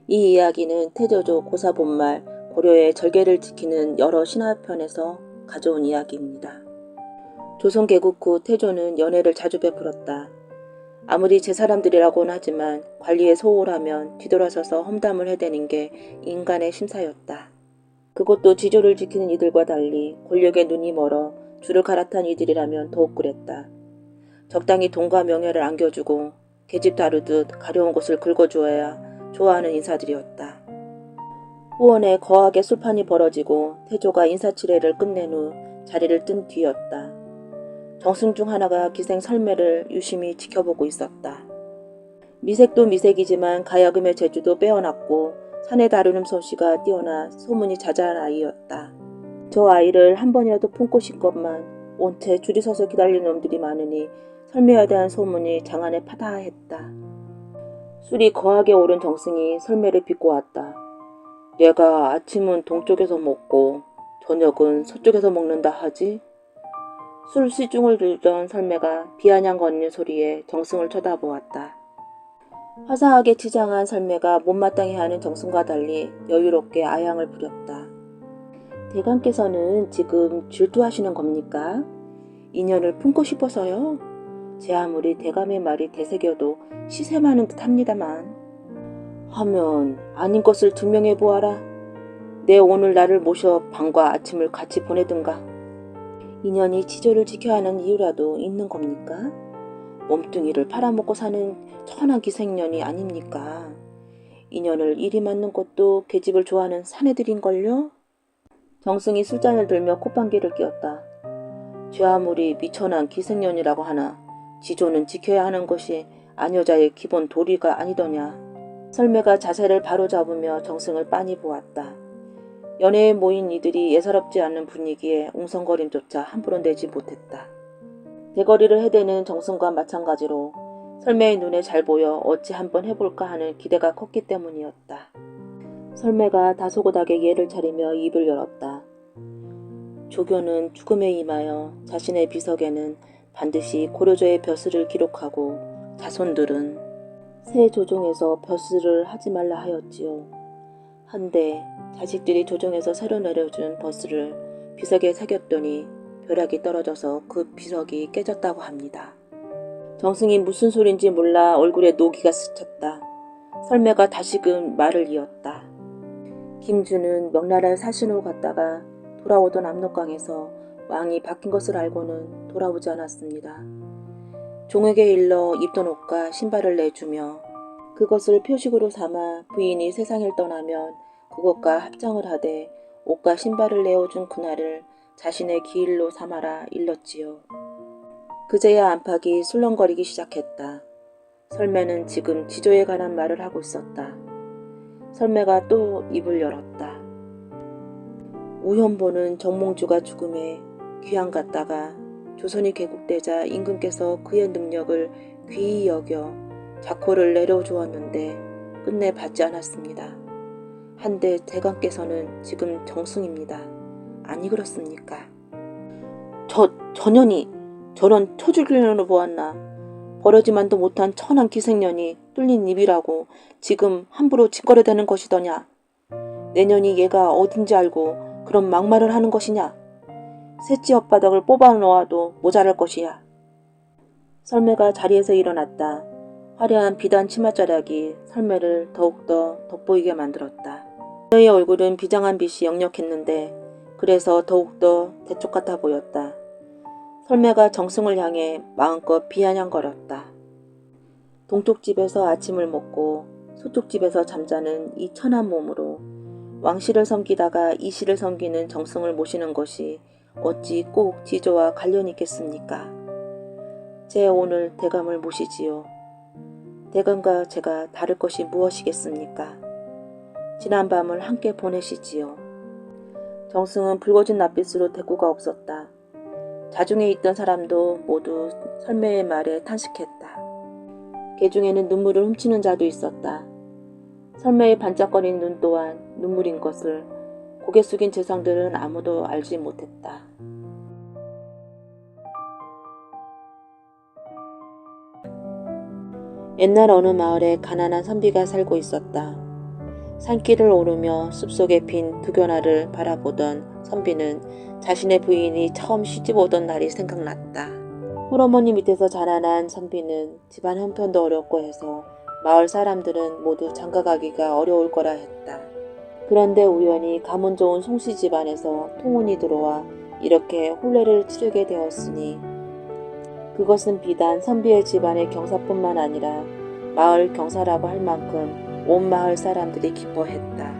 이 이야기는 태조조 고사본말 고려의 절개를 지키는 여러 신화편에서 가져온 이야기입니다. 조선 개국 후 태조는 연애를 자주 베풀었다. 아무리 제 사람들이라고는 하지만 관리에 소홀하면 뒤돌아서서 험담을 해대는 게 인간의 심사였다. 그것도 지조를 지키는 이들과 달리 권력에 눈이 멀어 줄을 갈아탄 이들이라면 더욱 그랬다. 적당히 돈과 명예를 안겨주고 계집 다루듯 가려운 곳을 긁어주어야 좋아하는 인사들이었다. 후원에 거하게 술판이 벌어지고 태조가 인사치레를 끝낸 후 자리를 뜬 뒤였다. 정승 중 하나가 기생 설매를 유심히 지켜보고 있었다. 미색도 미색이지만 가야금의 재주도 빼어났고 사내 다루는 솜씨가 뛰어나 소문이 자자한 아이였다. 저 아이를 한 번이라도 품고 싶건만 온채 줄이 서서 기다리는 놈들이 많으니 설매에 대한 소문이 장안에 파다했다. 술이 거하게 오른 정승이 설매를 빚고 왔다. 내가 아침은 동쪽에서 먹고 저녁은 서쪽에서 먹는다 하지? 술 시중을 들던 설매가 비아냥 거리는 소리에 정승을 쳐다보았다. 화사하게 치장한 설매가 못마땅해 하는 정승과 달리 여유롭게 아양을 부렸다. 대감께서는 지금 질투하시는 겁니까? 인연을 품고 싶어서요? 제 아무리 대감의 말이 되새겨도 시샘하는 듯 합니다만. 하면 아닌 것을 증명해 보아라. 내 오늘 나를 모셔 밤과 아침을 같이 보내든가. 인연이 지조를 지켜야 하는 이유라도 있는 겁니까? 몸뚱이를 팔아먹고 사는 천한 기생년이 아닙니까? 인연을 이리 맞는 것도 계집을 좋아하는 사내들인걸요? 정승이 술잔을 들며 콧방귀를 뀌었다. 제 아무리 미천한 기생년이라고 하나 지조는 지켜야 하는 것이 아녀자의 기본 도리가 아니더냐. 설매가 자세를 바로잡으며 정승을 빤히 보았다. 연애에 모인 이들이 예사롭지 않은 분위기에 웅성거림조차 함부로 내지 못했다. 대거리를 해대는 정승과 마찬가지로 설매의 눈에 잘 보여 어찌 한번 해볼까 하는 기대가 컸기 때문이었다. 설매가 다소곳하게 예를 차리며 입을 열었다. 조교는 죽음에 임하여 자신의 비석에는 반드시 고려조의 벼슬을 기록하고 자손들은 새 조종에서 벼슬을 하지 말라 하였지요. 한데 자식들이 조종에서 새로 내려준 벼슬을 비석에 새겼더니 벼락이 떨어져서 그 비석이 깨졌다고 합니다. 정승이 무슨 소린지 몰라 얼굴에 노기가 스쳤다. 설매가 다시금 말을 이었다. 김주는 명나라에 사신으로 갔다가 돌아오던 압록강에서 왕이 바뀐 것을 알고는 돌아오지 않았습니다. 종에게 일러 입던 옷과 신발을 내주며 그것을 표식으로 삼아 부인이 세상을 떠나면 그것과 합장을 하되 옷과 신발을 내어준 그날을 자신의 기일로 삼아라 일렀지요. 그제야 안팎이 술렁거리기 시작했다. 설매는 지금 지조에 관한 말을 하고 있었다. 설매가 또 입을 열었다. 우현보는 정몽주가 죽음에 귀양 갔다가 조선이 개국되자 임금께서 그의 능력을 귀히 여겨 자코를 내려주었는데 끝내 받지 않았습니다. 한데 대감께서는 지금 정승입니다. 아니 그렇습니까? 전년이 저런 초줄기년으로 보았나. 버려지만도 못한 천한 기생년이 뚫린 입이라고 지금 함부로 짓거려대는 것이더냐. 내년이 얘가 어딘지 알고 그런 막말을 하는 것이냐. 셋째 혓바닥을 뽑아 놓아도 모자랄 것이야. 설매가 자리에서 일어났다. 화려한 비단 치맛자락이 설매를 더욱더 돋보이게 만들었다. 그녀의 얼굴은 비장한 빛이 역력했는데 그래서 더욱더 대쪽 같아 보였다. 설매가 정승을 향해 마음껏 비아냥거렸다. 동쪽집에서 아침을 먹고 서쪽집에서 잠자는 이 천한 몸으로 왕실을 섬기다가 이실을 섬기는 정승을 모시는 것이 어찌 꼭 지조와 관련이 있겠습니까? 제 오늘 대감을 모시지요. 대감과 제가 다를 것이 무엇이겠습니까? 지난 밤을 함께 보내시지요. 정승은 붉어진 낯빛으로 대꾸가 없었다. 자중에 있던 사람도 모두 설매의 말에 탄식했다. 개 중에는 눈물을 훔치는 자도 있었다. 설매의 반짝거리는 눈 또한 눈물인 것을 고개 숙인 재상들은 아무도 알지 못했다. 옛날 어느 마을에 가난한 선비가 살고 있었다. 산길을 오르며 숲속에 핀 두견화를 바라보던 선비는 자신의 부인이 처음 시집 오던 날이 생각났다. 홀어머니 밑에서 자라난 선비는 집안 형편도 어렵고 해서 마을 사람들은 모두 장가가기가 어려울 거라 했다. 그런데 우연히 가문 좋은 송씨 집안에서 통혼이 들어와 이렇게 혼례를 치르게 되었으니 그것은 비단 선비의 집안의 경사뿐만 아니라 마을 경사라고 할 만큼 온 마을 사람들이 기뻐했다.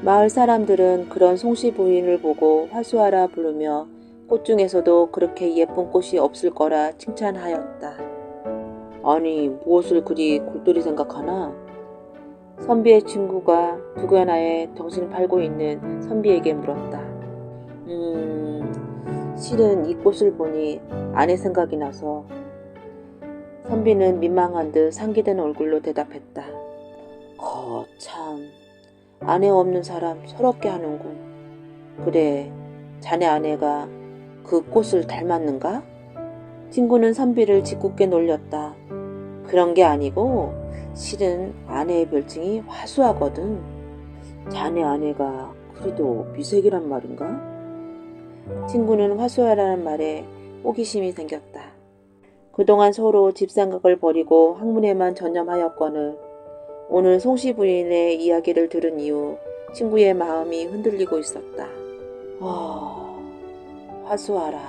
마을 사람들은 그런 송씨 부인을 보고 화수하라 부르며 꽃 중에서도 그렇게 예쁜 꽃이 없을 거라 칭찬하였다. 아니, 무엇을 그리 골똘히 생각하나? 선비의 친구가 두견화에 덩신 팔고 있는 선비에게 물었다. 실은 이 꽃을 보니 아내 생각이 나서. 선비는 민망한 듯 상기된 얼굴로 대답했다. 참, 아내 없는 사람 서럽게 하는군. 그래, 자네 아내가 그 꽃을 닮았는가? 친구는 선비를 짓궂게 놀렸다. 그런 게 아니고 실은 아내의 별칭이 화수하거든. 자네 아내가 그리도 미색이란 말인가? 친구는 화수하라는 말에 호기심이 생겼다. 그동안 서로 집생각을 버리고 학문에만 전념하였거늘 오늘 송씨 부인의 이야기를 들은 이후 친구의 마음이 흔들리고 있었다. 화수하라.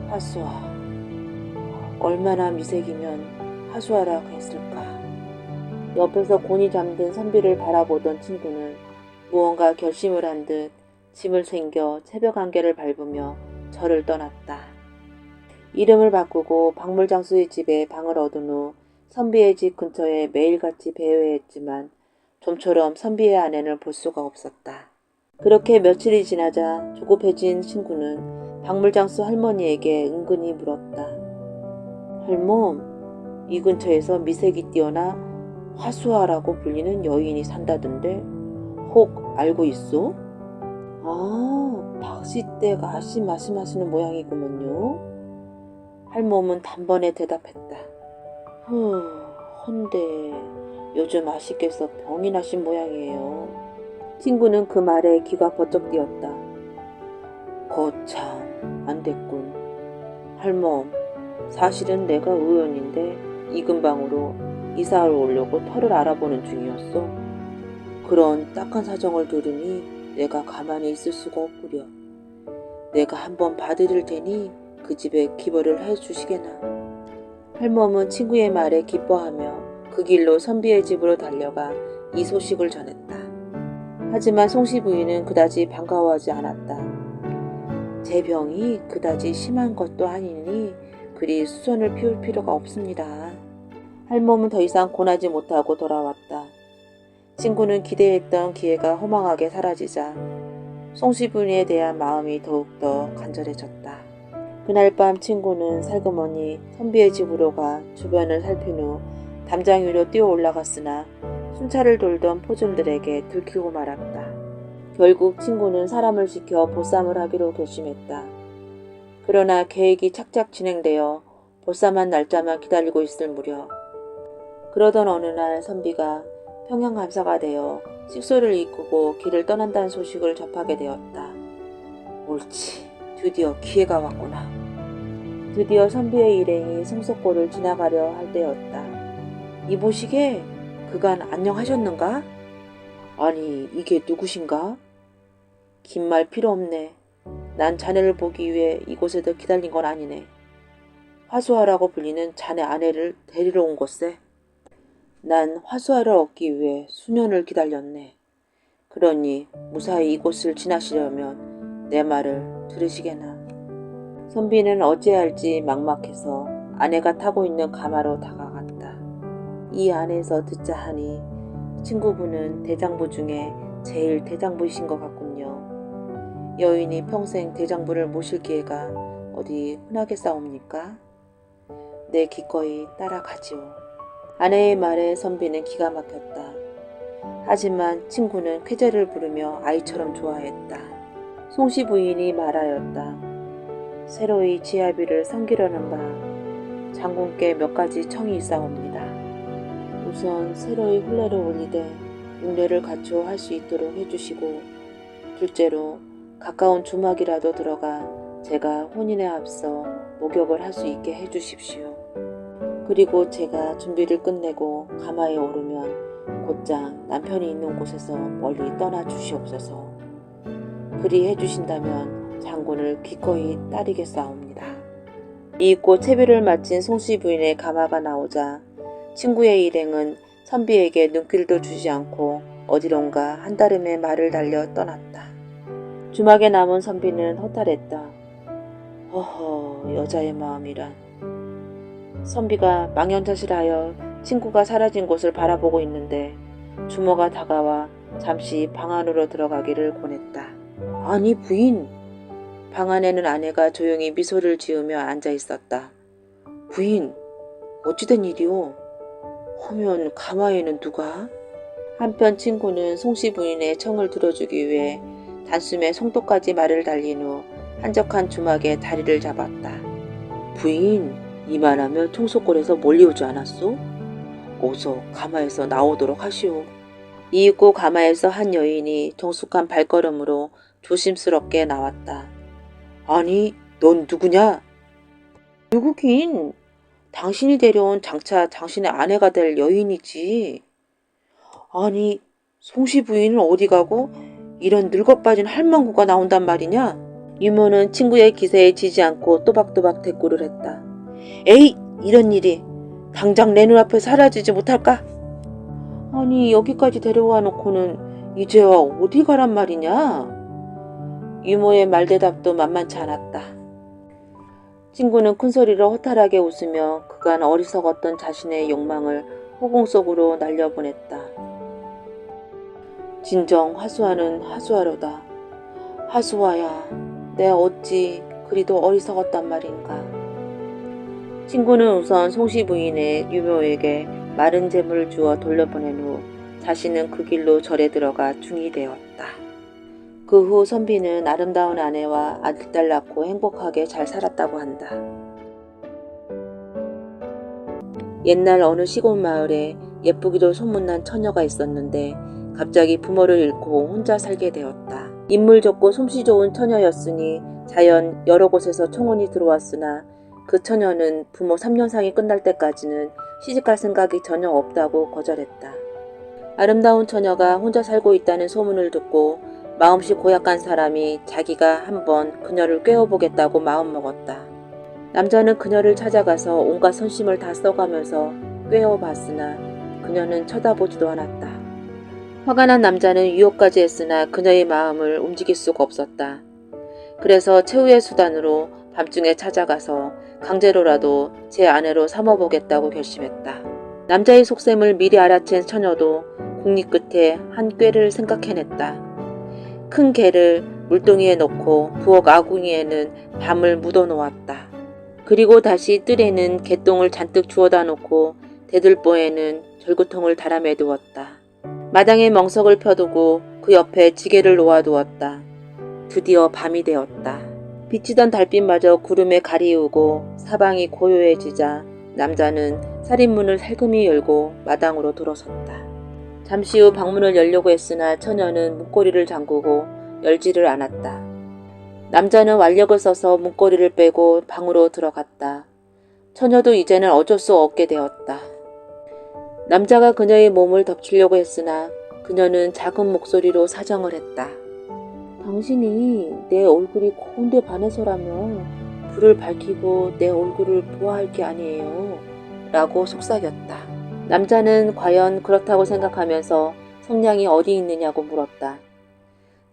화수하. 얼마나 미색이면 화수하라고 했을까. 옆에서 곤히 잠든 선비를 바라보던 친구는 무언가 결심을 한 듯 짐을 챙겨 새벽 안개를 밟으며 절을 떠났다. 이름을 바꾸고 박물장수의 집에 방을 얻은 후 선비의 집 근처에 매일같이 배회했지만 좀처럼 선비의 아내를 볼 수가 없었다. 그렇게 며칠이 지나자 조급해진 친구는 박물장수 할머니에게 은근히 물었다. 할멈, 이 근처에서 미색이 뛰어나 화수하라고 불리는 여인이 산다던데 혹 알고 있소? 박시댁 아씨 말씀하시는 모양이구먼요. 할멈은 단번에 대답했다. 헌데 요즘 아씨께서 병이 나신 모양이에요. 친구는 그 말에 귀가 번쩍 뛰었다. 거참 안됐군. 할멈, 사실은 내가 의원인데 이 근방으로 이사를 오려고 터를 알아보는 중이었어. 그런 딱한 사정을 들으니 내가 가만히 있을 수가 없구려. 내가 한번 봐드릴 테니 그 집에 기벌을 해주시게나. 할멈은 친구의 말에 기뻐하며 그 길로 선비의 집으로 달려가 이 소식을 전했다. 하지만 송씨 부인은 그다지 반가워하지 않았다. 제 병이 그다지 심한 것도 아니니 그리 수선을 피울 필요가 없습니다. 할멈은 더 이상 권하지 못하고 돌아왔다. 친구는 기대했던 기회가 허망하게 사라지자 송씨 부인에 대한 마음이 더욱더 간절해졌다. 그날 밤 친구는 살그머니 선비의 집으로 가 주변을 살핀 후 담장 위로 뛰어 올라갔으나 순찰을 돌던 포졸들에게 들키고 말았다. 결국 친구는 사람을 시켜 보쌈을 하기로 결심했다. 그러나 계획이 착착 진행되어 보쌈한 날짜만 기다리고 있을 무렵 그러던 어느 날 선비가 평양감사가 되어 식소를 이꾸고 길을 떠난다는 소식을 접하게 되었다. 옳지, 드디어 기회가 왔구나. 드디어 선비의 일행이 성석고를 지나가려 할 때였다. 이보시게 그간 안녕하셨는가? 아니, 이게 누구신가? 긴 말 필요 없네. 난 자네를 보기 위해 이곳에도 기다린 건 아니네. 화수하라고 불리는 자네 아내를 데리러 온 것세. 난 화수하를 얻기 위해 수년을 기다렸네. 그러니 무사히 이곳을 지나시려면 내 말을 들으시게나. 선비는 어찌할지 막막해서 아내가 타고 있는 가마로 다가갔다. 이 안에서 듣자 하니 친구분은 대장부 중에 제일 대장부이신 것 같군요. 여인이 평생 대장부를 모실 기회가 어디 흔하겠사옵니까? 내 기꺼이 따라가지요. 아내의 말에 선비는 기가 막혔다. 하지만 친구는 쾌재를 부르며 아이처럼 좋아했다. 송씨 부인이 말하였다. 새로이 지아비를 섬기려는 바 장군께 몇 가지 청이 있사옵니다. 우선 새로이 혼례를 올리되 윤례를 갖춰 할 수 있도록 해주시고, 둘째로 가까운 주막이라도 들어가 제가 혼인에 앞서 목욕을 할 수 있게 해주십시오. 그리고 제가 준비를 끝내고 가마에 오르면 곧장 남편이 있는 곳에서 멀리 떠나 주시옵소서. 그리 해주신다면 장군을 기꺼이 따르겠사옵니다. 이윽고 채비를 마친 송씨 부인의 가마가 나오자 친구의 일행은 선비에게 눈길도 주지 않고 어디론가 한달음에 말을 달려 떠났다. 주막에 남은 선비는 허탈했다. 허허, 여자의 마음이란. 선비가 망연자실하여 친구가 사라진 곳을 바라보고 있는데 주모가 다가와 잠시 방 안으로 들어가기를 권했다. 아니 부인! 방 안에는 아내가 조용히 미소를 지으며 앉아 있었다. 부인, 어찌된 일이오? 허면 가마에는 누가? 한편 친구는 송씨 부인의 청을 들어주기 위해 단숨에 송도까지 말을 달린 후 한적한 주막에 다리를 잡았다. 부인, 이만하면 청소골에서 몰려오지 않았소? 어서 가마에서 나오도록 하시오. 이윽고 가마에서 한 여인이 정숙한 발걸음으로 조심스럽게 나왔다. 아니, 넌 누구냐? 누구긴? 당신이 데려온 장차 당신의 아내가 될 여인이지. 아니, 송씨 부인은 어디 가고 이런 늙어빠진 할망구가 나온단 말이냐? 유모는 친구의 기세에 지지 않고 또박또박 대꾸를 했다. 에이, 이런 일이 당장 내 눈앞에 사라지지 못할까? 아니, 여기까지 데려와 놓고는 이제와 어디 가란 말이냐? 유모의 말대답도 만만치 않았다. 친구는 큰소리로 허탈하게 웃으며 그간 어리석었던 자신의 욕망을 허공 속으로 날려보냈다. 진정 하수아는 하수아로다. 하수아야, 내 어찌 그리도 어리석었단 말인가. 친구는 우선 송씨 부인의 유모에게 마른 재물을 주어 돌려보낸 후 자신은 그 길로 절에 들어가 중이 되었다. 그 후 선비는 아름다운 아내와 아들딸 낳고 행복하게 잘 살았다고 한다. 옛날 어느 시골 마을에 예쁘기로 소문난 처녀가 있었는데 갑자기 부모를 잃고 혼자 살게 되었다. 인물 좋고 솜씨 좋은 처녀였으니 자연 여러 곳에서 청혼이 들어왔으나 그 처녀는 부모 3년상이 끝날 때까지는 시집갈 생각이 전혀 없다고 거절했다. 아름다운 처녀가 혼자 살고 있다는 소문을 듣고 마음씨 고약한 사람이 자기가 한번 그녀를 꿰어보겠다고 마음먹었다. 남자는 그녀를 찾아가서 온갖 선심을 다 써가면서 꿰어봤으나 그녀는 쳐다보지도 않았다. 화가 난 남자는 유혹까지 했으나 그녀의 마음을 움직일 수가 없었다. 그래서 최후의 수단으로 밤중에 찾아가서 강제로라도 제 아내로 삼아보겠다고 결심했다. 남자의 속셈을 미리 알아챈 처녀도 국리 끝에 한 꾀를 생각해냈다. 큰 개를 물동이에 넣고 부엌 아궁이에는 밤을 묻어놓았다. 그리고 다시 뜰에는 개똥을 잔뜩 주워다 놓고 대들보에는 절구통을 달아매 두었다. 마당에 멍석을 펴두고 그 옆에 지게를 놓아두었다. 드디어 밤이 되었다. 비치던 달빛마저 구름에 가리우고 사방이 고요해지자 남자는 살인문을 살금히 열고 마당으로 들어섰다. 잠시 후 방문을 열려고 했으나 처녀는 문고리를 잠그고 열지를 않았다. 남자는 완력을 써서 문고리를 빼고 방으로 들어갔다. 처녀도 이제는 어쩔 수 없게 되었다. 남자가 그녀의 몸을 덮치려고 했으나 그녀는 작은 목소리로 사정을 했다. 당신이 내 얼굴이 고운데 반해서라면 불을 밝히고 내 얼굴을 보아할 게 아니에요. 라고 속삭였다. 남자는 과연 그렇다고 생각하면서 성냥이 어디 있느냐고 물었다.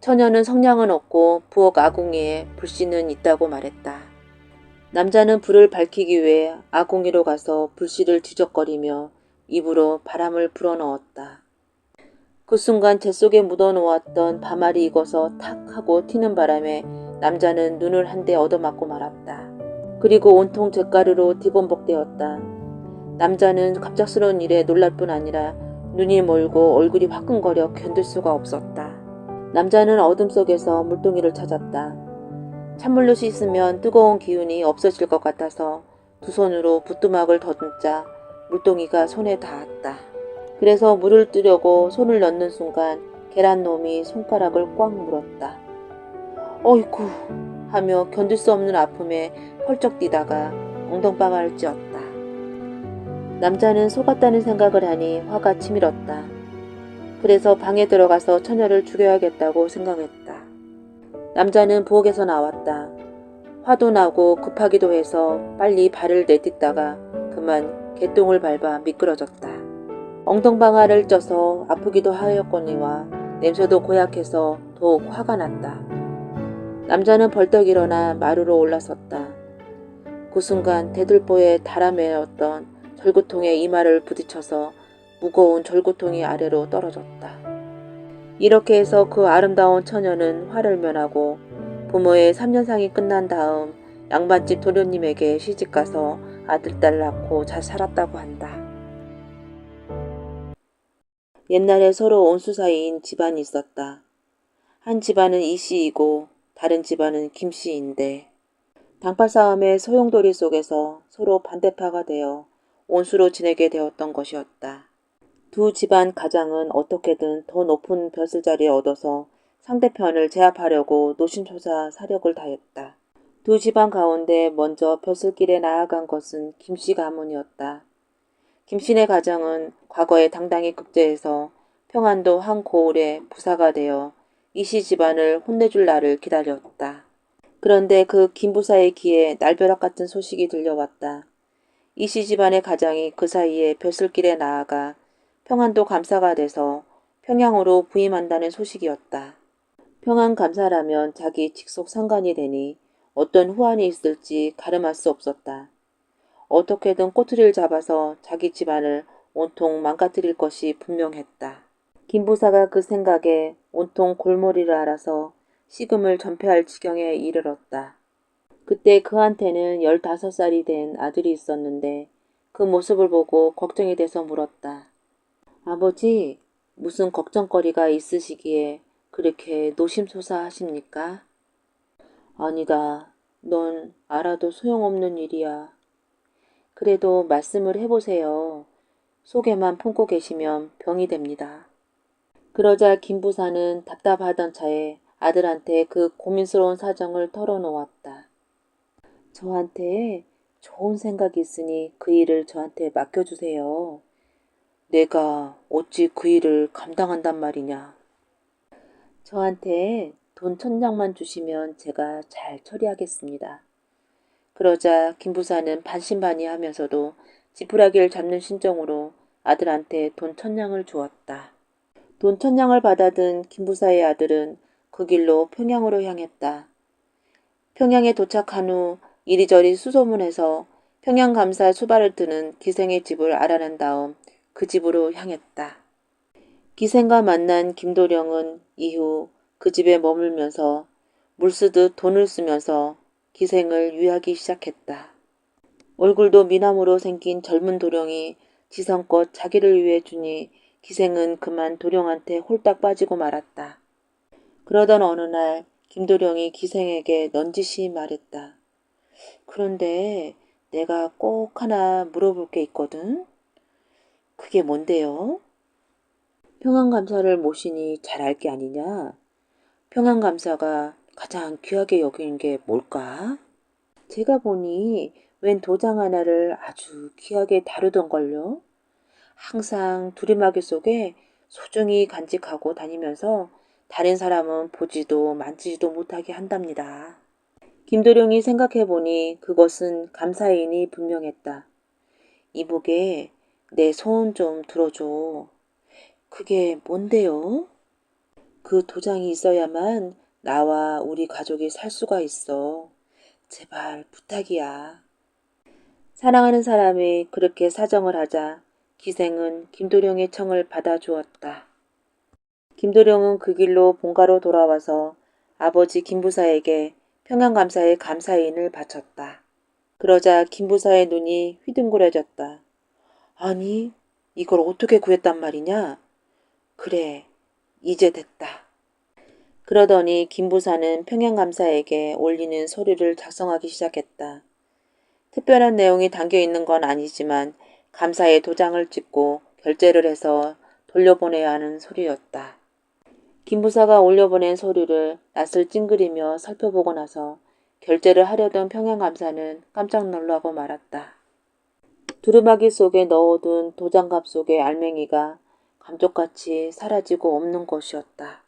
처녀는 성냥은 없고 부엌 아궁이에 불씨는 있다고 말했다. 남자는 불을 밝히기 위해 아궁이로 가서 불씨를 뒤적거리며 입으로 바람을 불어넣었다. 그 순간 재 속에 묻어놓았던 밤알이 익어서 탁 하고 튀는 바람에 남자는 눈을 한데 얻어맞고 말았다. 그리고 온통 잿가루로 뒤범벅되었다. 남자는 갑작스러운 일에 놀랄 뿐 아니라 눈이 멀고 얼굴이 화끈거려 견딜 수가 없었다. 남자는 어둠 속에서 물동이를 찾았다. 찬물로 씻으면 뜨거운 기운이 없어질 것 같아서 두 손으로 부뚜막을 더듬자 물동이가 손에 닿았다. 그래서 물을 뜨려고 손을 넣는 순간 계란놈이 손가락을 꽉 물었다. 어이쿠 하며 견딜 수 없는 아픔에 펄쩍 뛰다가 엉덩방아를 찧었다. 남자는 속았다는 생각을 하니 화가 치밀었다. 그래서 방에 들어가서 처녀를 죽여야겠다고 생각했다. 남자는 부엌에서 나왔다. 화도 나고 급하기도 해서 빨리 발을 내딛다가 그만 개똥을 밟아 미끄러졌다. 엉덩방아를 쪄서 아프기도 하였거니와 냄새도 고약해서 더욱 화가 났다. 남자는 벌떡 일어나 마루로 올라섰다. 그 순간 대들보에 달아매었던 절구통에 이마를 부딪혀서 무거운 절구통이 아래로 떨어졌다. 이렇게 해서 그 아름다운 처녀는 화를 면하고 부모의 3년상이 끝난 다음 양반집 도련님에게 시집가서 아들, 딸 낳고 잘 살았다고 한다. 옛날에 서로 온수 사이인 집안이 있었다. 한 집안은 이씨이고 다른 집안은 김씨인데 당파 싸움의 소용돌이 속에서 서로 반대파가 되어 온수로 지내게 되었던 것이었다. 두 집안 가장은 어떻게든 더 높은 벼슬자리에 얻어서 상대편을 제압하려고 노심초사 사력을 다했다. 두 집안 가운데 먼저 벼슬길에 나아간 것은 김씨 가문이었다. 김씨네 가정은 과거에 당당히 급제해서 평안도 한 고을의 부사가 되어 이씨 집안을 혼내줄 날을 기다렸다. 그런데 그 김부사의 귀에 날벼락 같은 소식이 들려왔다. 이씨 집안의 가장이 그 사이에 벼슬길에 나아가 평안도 감사가 돼서 평양으로 부임한다는 소식이었다. 평안 감사라면 자기 직속 상관이 되니 어떤 후환이 있을지 가늠할 수 없었다. 어떻게든 꼬투리를 잡아서 자기 집안을 온통 망가뜨릴 것이 분명했다. 김부사가 그 생각에 온통 골머리를 앓아서 식음을 전폐할 지경에 이르렀다. 그때 그한테는 15살이 된 아들이 있었는데 그 모습을 보고 걱정이 돼서 물었다. 아버지, 무슨 걱정거리가 있으시기에 그렇게 노심초사하십니까? 아니다. 넌 알아도 소용없는 일이야. 그래도 말씀을 해보세요. 속에만 품고 계시면 병이 됩니다. 그러자 김부사는 답답하던 차에 아들한테 그 고민스러운 사정을 털어놓았다. 저한테 좋은 생각이 있으니 그 일을 저한테 맡겨주세요. 내가 어찌 그 일을 감당한단 말이냐. 저한테 돈 1,000냥만 주시면 제가 잘 처리하겠습니다. 그러자 김부사는 반신반의하면서도 지푸라기를 잡는 심정으로 아들한테 돈 1,000냥을 주었다. 돈 1,000냥을 받아든 김부사의 아들은 그 길로 평양으로 향했다. 평양에 도착한 후 이리저리 수소문해서 평양감사 수발을 뜨는 기생의 집을 알아낸 다음 그 집으로 향했다. 기생과 만난 김도령은 이후 그 집에 머물면서 물쓰듯 돈을 쓰면서 기생을 유하기 시작했다. 얼굴도 미남으로 생긴 젊은 도령이 지성껏 자기를 위해 주니 기생은 그만 도령한테 홀딱 빠지고 말았다. 그러던 어느 날 김도령이 기생에게 넌지시 말했다. 그런데 내가 꼭 하나 물어볼 게 있거든. 그게 뭔데요? 평안감사를 모시니 잘 알 게 아니냐? 평안감사가 가장 귀하게 여기는 게 뭘까? 제가 보니 웬 도장 하나를 아주 귀하게 다루던걸요. 항상 두리마기 속에 소중히 간직하고 다니면서 다른 사람은 보지도 만지지도 못하게 한답니다. 김도령이 생각해보니 그것은 감사인이 분명했다. 이보게 내 소원 좀 들어줘. 그게 뭔데요? 그 도장이 있어야만 나와 우리 가족이 살 수가 있어. 제발 부탁이야. 사랑하는 사람이 그렇게 사정을 하자 기생은 김도령의 청을 받아주었다. 김도령은 그 길로 본가로 돌아와서 아버지 김부사에게 평양감사의 감사인을 바쳤다. 그러자 김부사의 눈이 휘둥그레졌다. 아니, 이걸 어떻게 구했단 말이냐? 그래, 이제 됐다. 그러더니 김부사는 평양감사에게 올리는 서류를 작성하기 시작했다. 특별한 내용이 담겨 있는 건 아니지만 감사의 도장을 찍고 결제를 해서 돌려보내야 하는 서류였다. 김부사가 올려보낸 서류를 낯을 찡그리며 살펴보고 나서 결제를 하려던 평양감사는 깜짝 놀라고 말았다. 두루마기 속에 넣어둔 도장갑 속의 알맹이가 감쪽같이 사라지고 없는 것이었다.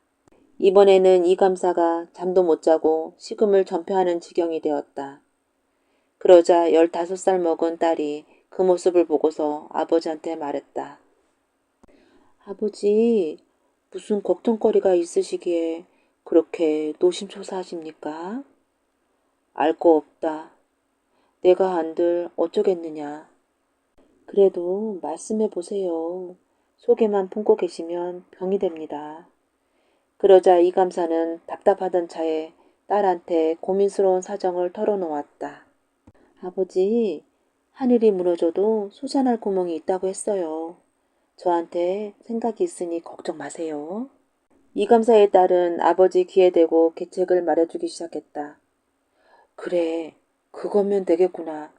이번에는 이 감사가 잠도 못 자고 식음을 전폐하는 지경이 되었다. 그러자 15살 먹은 딸이 그 모습을 보고서 아버지한테 말했다. 아버지, 무슨 걱정거리가 있으시기에 그렇게 노심초사하십니까? 알 거 없다. 내가 한들 어쩌겠느냐. 그래도 말씀해 보세요. 속에만 품고 계시면 병이 됩니다. 그러자 이 감사는 답답하던 차에 딸한테 고민스러운 사정을 털어놓았다. 아버지, 하늘이 무너져도 솟아날 구멍이 있다고 했어요. 저한테 생각이 있으니 걱정 마세요. 이 감사의 딸은 아버지 귀에 대고 계책을 말해주기 시작했다. 그래, 그거면 되겠구나.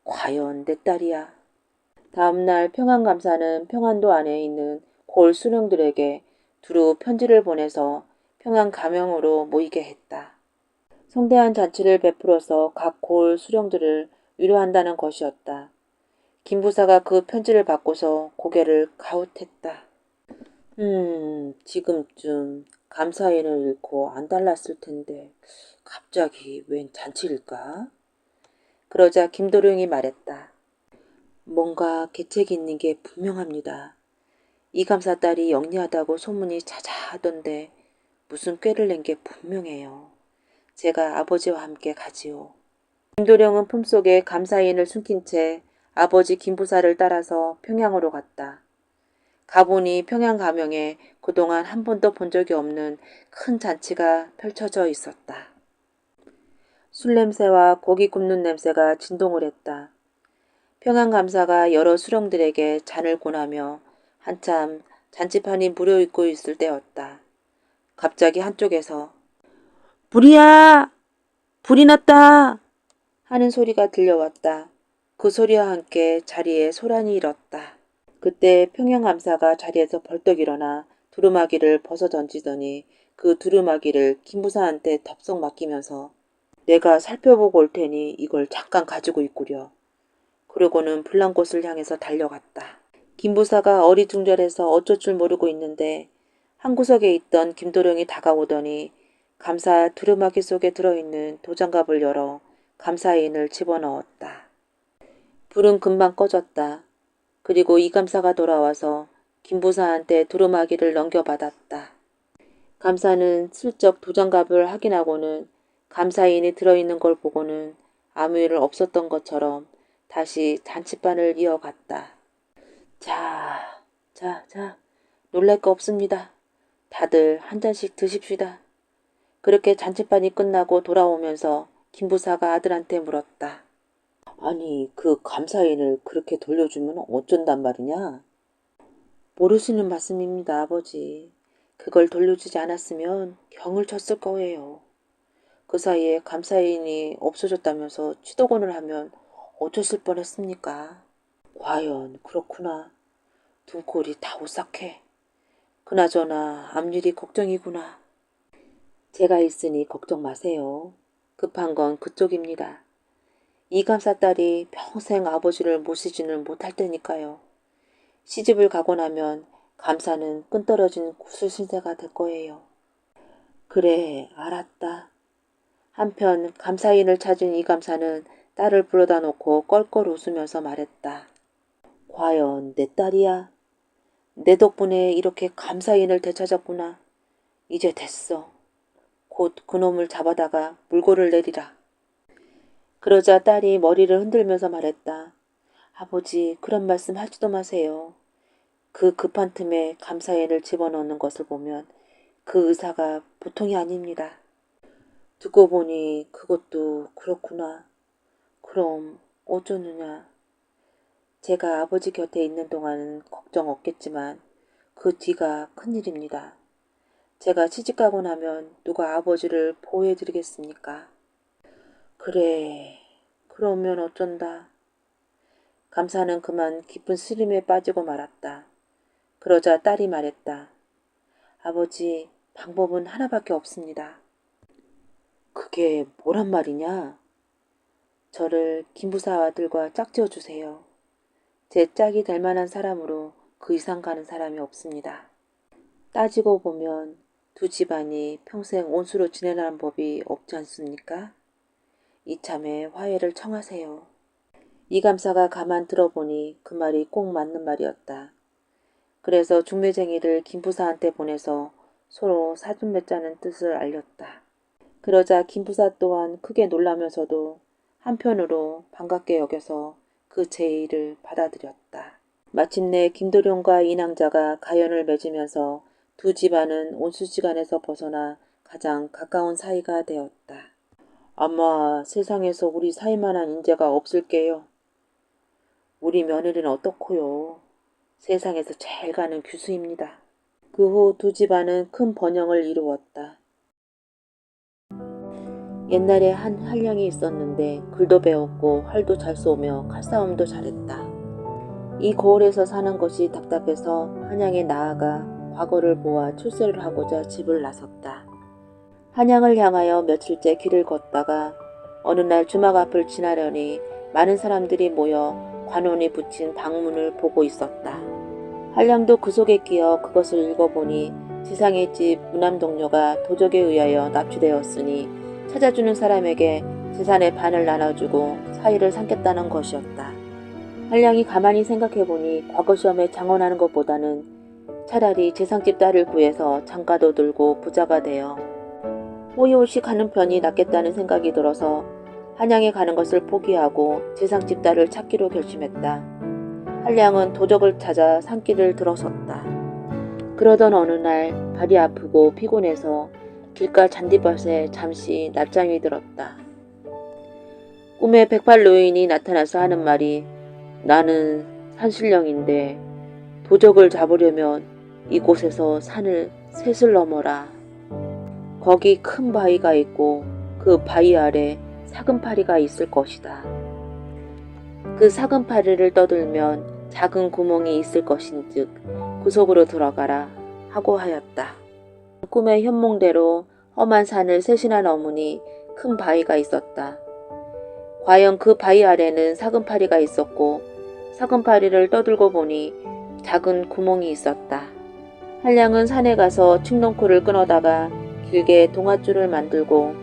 과연 내 딸이야. 다음날 평안감사는 평안도 안에 있는 골 수령들에게 두루 편지를 보내서 평안 가명으로 모이게 했다. 성대한 잔치를 베풀어서 각 골 수령들을 위로한다는 것이었다. 김부사가 그 편지를 받고서 고개를 가웃했다. 지금쯤 감사인을 잃고 안달났을 텐데 갑자기 웬 잔치일까? 그러자 김도령이 말했다. 뭔가 계책이 있는 게 분명합니다. 이 감사 딸이 영리하다고 소문이 자자하던데 무슨 꾀를 낸 게 분명해요. 제가 아버지와 함께 가지요. 김도령은 품속에 감사인을 숨긴 채 아버지 김부사를 따라서 평양으로 갔다. 가보니 평양 가명에 그동안 한 번도 본 적이 없는 큰 잔치가 펼쳐져 있었다. 술 냄새와 고기 굽는 냄새가 진동을 했다. 평양감사가 여러 수령들에게 잔을 권하며 한참 잔치판이 무르익고 있을 때였다. 갑자기 한쪽에서 불이야! 불이 났다! 하는 소리가 들려왔다. 그 소리와 함께 자리에 소란이 일었다. 그때 평양감사가 자리에서 벌떡 일어나 두루마기를 벗어 던지더니 그 두루마기를 김부사한테 덥석 맡기면서 내가 살펴보고 올 테니 이걸 잠깐 가지고 있구려. 그러고는 불난 곳을 향해서 달려갔다. 김부사가 어리둥절해서 어쩔 줄 모르고 있는데 한 구석에 있던 김도령이 다가오더니 감사 두루마기 속에 들어있는 도장갑을 열어 감사인을 집어넣었다. 불은 금방 꺼졌다. 그리고 이 감사가 돌아와서 김부사한테 두루마기를 넘겨받았다. 감사는 슬쩍 도장갑을 확인하고는 감사인이 들어있는 걸 보고는 아무 일 없었던 것처럼 다시 잔치판을 이어갔다. 자, 놀랄 거 없습니다. 다들 한 잔씩 드십시다. 그렇게 잔치판이 끝나고 돌아오면서 김부사가 아들한테 물었다. 아니, 그 감사인을 그렇게 돌려주면 어쩐단 말이냐? 모르시는 말씀입니다, 아버지. 그걸 돌려주지 않았으면 경을 쳤을 거예요. 그 사이에 감사인이 없어졌다면서 취도권을 하면 어쩌실 뻔했습니까? 과연 그렇구나. 등골이 다 오싹해. 그나저나 앞일이 걱정이구나. 제가 있으니 걱정 마세요. 급한 건 그쪽입니다. 이 감사 딸이 평생 아버지를 모시지는 못할 테니까요. 시집을 가고 나면 감사는 끈떨어진 구슬신세가 될 거예요. 그래, 알았다. 한편 감사인을 찾은 이 감사는 딸을 불러다 놓고 껄껄 웃으면서 말했다. 과연 내 딸이야? 내 덕분에 이렇게 감사인을 되찾았구나. 이제 됐어. 곧 그놈을 잡아다가 물고를 내리라. 그러자 딸이 머리를 흔들면서 말했다. 아버지, 그런 말씀 하지도 마세요. 그 급한 틈에 감사인을 집어넣는 것을 보면 그 의사가 보통이 아닙니다. 듣고 보니 그것도 그렇구나. 그럼 어쩌느냐. 제가 아버지 곁에 있는 동안은 걱정 없겠지만 그 뒤가 큰일입니다. 제가 시집가고 나면 누가 아버지를 보호해드리겠습니까? 그래, 그러면 어쩐다. 감사는 그만 깊은 시름에 빠지고 말았다. 그러자 딸이 말했다. 아버지, 방법은 하나밖에 없습니다. 그게 뭐란 말이냐? 저를 김부사 아들과 짝지어 주세요. 제 짝이 될 만한 사람으로 그 이상 가는 사람이 없습니다. 따지고 보면 두 집안이 평생 온수로 지내라는 법이 없지 않습니까? 이참에 화해를 청하세요. 이감사가 가만 들어보니 그 말이 꼭 맞는 말이었다. 그래서 중매쟁이를 김부사한테 보내서 서로 사돈 맺자는 뜻을 알렸다. 그러자 김부사 또한 크게 놀라면서도 한편으로 반갑게 여겨서 그 제의를 받아들였다. 마침내 김도령과 이낭자가 가연을 맺으면서 두 집안은 온수지간에서 벗어나 가장 가까운 사이가 되었다. 아마 세상에서 우리 사이만한 인재가 없을게요. 우리 며느리는 어떻고요? 세상에서 제일 가는 규수입니다. 그 후 두 집안은 큰 번영을 이루었다. 옛날에 한 한량이 있었는데 글도 배웠고 활도 잘 쏘며 칼싸움도 잘했다. 이 고을에서 사는 것이 답답해서 한양에 나아가 과거를 보아 출세를 하고자 집을 나섰다. 한양을 향하여 며칠째 길을 걷다가 어느 날 주막 앞을 지나려니 많은 사람들이 모여 관원이 붙인 방문을 보고 있었다. 한량도 그 속에 끼어 그것을 읽어보니 지상의 집 무남동료가 도적에 의하여 납치되었으니 찾아주는 사람에게 재산의 반을 나눠주고 사이를 삼겠다는 것이었다. 한량이 가만히 생각해보니 과거 시험에 장원하는 것보다는 차라리 재상집 딸을 구해서 장가도 들고 부자가 되어 호의호식 가는 편이 낫겠다는 생각이 들어서 한양에 가는 것을 포기하고 재상집 딸을 찾기로 결심했다. 한량은 도적을 찾아 산길을 들어섰다. 그러던 어느 날 발이 아프고 피곤해서 길가 잔디밭에 잠시 낮잠이 들었다. 꿈에 백발 노인이 나타나서 하는 말이 나는 산신령인데 도적을 잡으려면 이곳에서 산을 셋을 넘어라. 거기 큰 바위가 있고 그 바위 아래 사금파리가 있을 것이다. 그 사금파리를 떠들면 작은 구멍이 있을 것인즉 그 속으로 들어가라 하고 하였다. 꿈의 현몽대로 험한 산을 셋이나 넘으니 큰 바위가 있었다. 과연 그 바위 아래는 사금파리가 있었고 사금파리를 떠들고 보니 작은 구멍이 있었다. 한량은 산에 가서 칡농쿨을 끊어다가 길게 동아줄을 만들고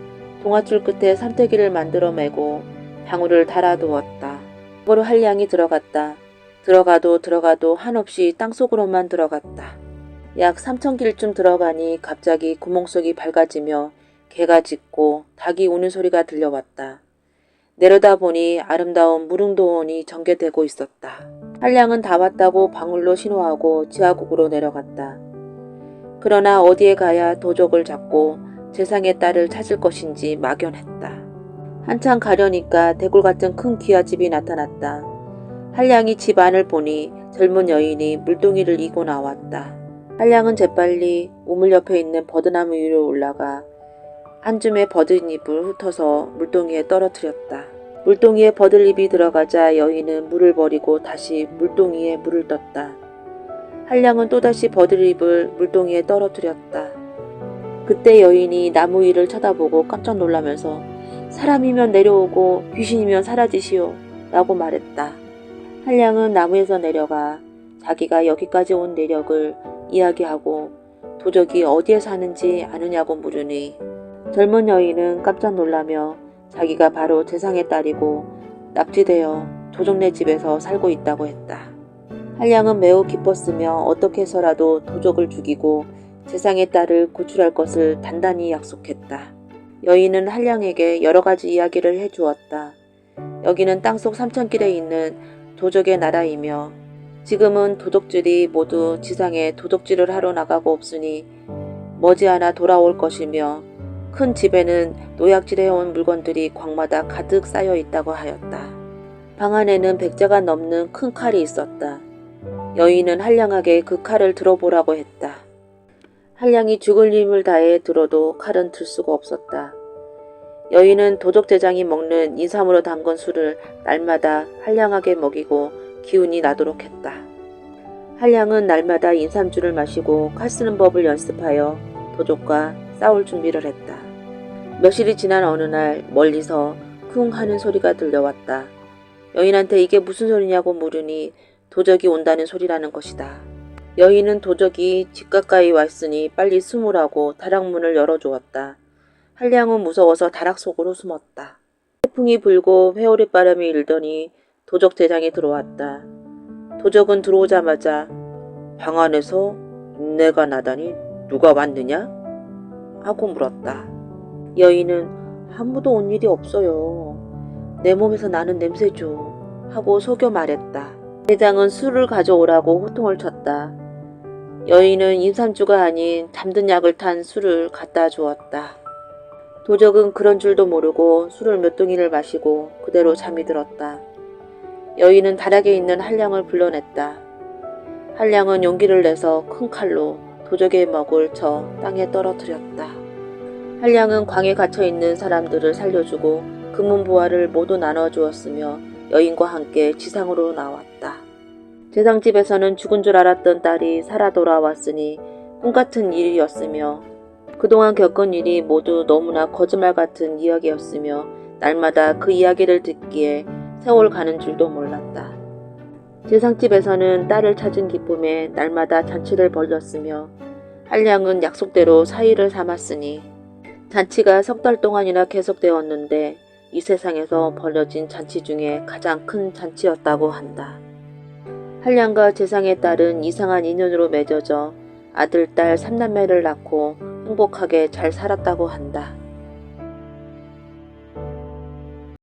동아줄 끝에 삼태기를 만들어 매고 방울을 달아두었다. 그거로 한량이 들어갔다. 들어가도 한없이 땅속으로만 들어갔다. 약 3,000길쯤 들어가니 갑자기 구멍속이 밝아지며 개가 짖고 닭이 우는 소리가 들려왔다. 내려다보니 아름다운 무릉도원이 전개되고 있었다. 한량은 다 왔다고 방울로 신호하고 지하국으로 내려갔다. 그러나 어디에 가야 도적을 잡고 재상의 딸을 찾을 것인지 막연했다. 한참 가려니까 대굴 같은 큰 기와집이 나타났다. 한량이 집 안을 보니 젊은 여인이 물동이를 이고 나왔다. 한량은 재빨리 우물 옆에 있는 버드나무 위로 올라가 한 줌의 버드잎을 훑어서 물동이에 떨어뜨렸다. 물동이에 버들잎이 들어가자 여인은 물을 버리고 다시 물동이에 물을 떴다. 한량은 또다시 버들잎을 물동이에 떨어뜨렸다. 그때 여인이 나무 위를 쳐다보고 깜짝 놀라면서 사람이면 내려오고 귀신이면 사라지시오 라고 말했다. 한량은 나무에서 내려가 자기가 여기까지 온 내력을 이야기하고 도적이 어디에 사는지 아느냐고 물으니 젊은 여인은 깜짝 놀라며 자기가 바로 재상의 딸이고 납치되어 도적네 집에서 살고 있다고 했다. 한량은 매우 기뻤으며 어떻게 해서라도 도적을 죽이고 재상의 딸을 구출할 것을 단단히 약속했다. 여인은 한량에게 여러 가지 이야기를 해주었다. 여기는 땅속 3,000길에 있는 도적의 나라이며 지금은 도적질이 모두 지상에 도적질을 하러 나가고 없으니 머지않아 돌아올 것이며 큰 집에는 노약질해온 물건들이 광마다 가득 쌓여 있다고 하였다. 방 안에는 100자가 넘는 큰 칼이 있었다. 여인은 한량에게 그 칼을 들어보라고 했다. 한량이 죽을 힘을 다해 들어도 칼은 들 수가 없었다. 여인은 도적대장이 먹는 인삼으로 담근 술을 날마다 한량하게 먹이고 기운이 나도록 했다. 한량은 날마다 인삼주를 마시고 칼 쓰는 법을 연습하여 도적과 싸울 준비를 했다. 며칠이 지난 어느 날 멀리서 쿵 하는 소리가 들려왔다. 여인한테 이게 무슨 소리냐고 물으니 도적이 온다는 소리라는 것이다. 여인은 도적이 집 가까이 왔으니 빨리 숨으라고 다락문을 열어주었다. 한량은 무서워서 다락 속으로 숨었다. 태풍이 불고 회오리 바람이 일더니 도적 대장이 들어왔다. 도적은 들어오자마자 방 안에서 인내가 나다니 누가 왔느냐? 하고 물었다. 여인은 아무도 온 일이 없어요. 내 몸에서 나는 냄새죠. 하고 속여 말했다. 대장은 술을 가져오라고 호통을 쳤다. 여인은 인삼주가 아닌 잠든 약을 탄 술을 갖다 주었다. 도적은 그런 줄도 모르고 술을 몇 동이를 마시고 그대로 잠이 들었다. 여인은 다락에 있는 한량을 불러냈다. 한량은 용기를 내서 큰 칼로 도적의 목을 쳐 땅에 떨어뜨렸다. 한량은 광에 갇혀있는 사람들을 살려주고 금은보화를 모두 나눠주었으며 여인과 함께 지상으로 나왔다. 재상집에서는 죽은 줄 알았던 딸이 살아 돌아왔으니 꿈같은 일이었으며 그동안 겪은 일이 모두 너무나 거짓말 같은 이야기였으며 날마다 그 이야기를 듣기에 세월 가는 줄도 몰랐다. 재상집에서는 딸을 찾은 기쁨에 날마다 잔치를 벌였으며 한량은 약속대로 사위를 삼았으니 잔치가 석 달 동안이나 계속되었는데 이 세상에서 벌어진 잔치 중에 가장 큰 잔치였다고 한다. 한량과 재상의 딸은 이상한 인연으로 맺어져 아들, 딸 3남매를 낳고 행복하게 잘 살았다고 한다.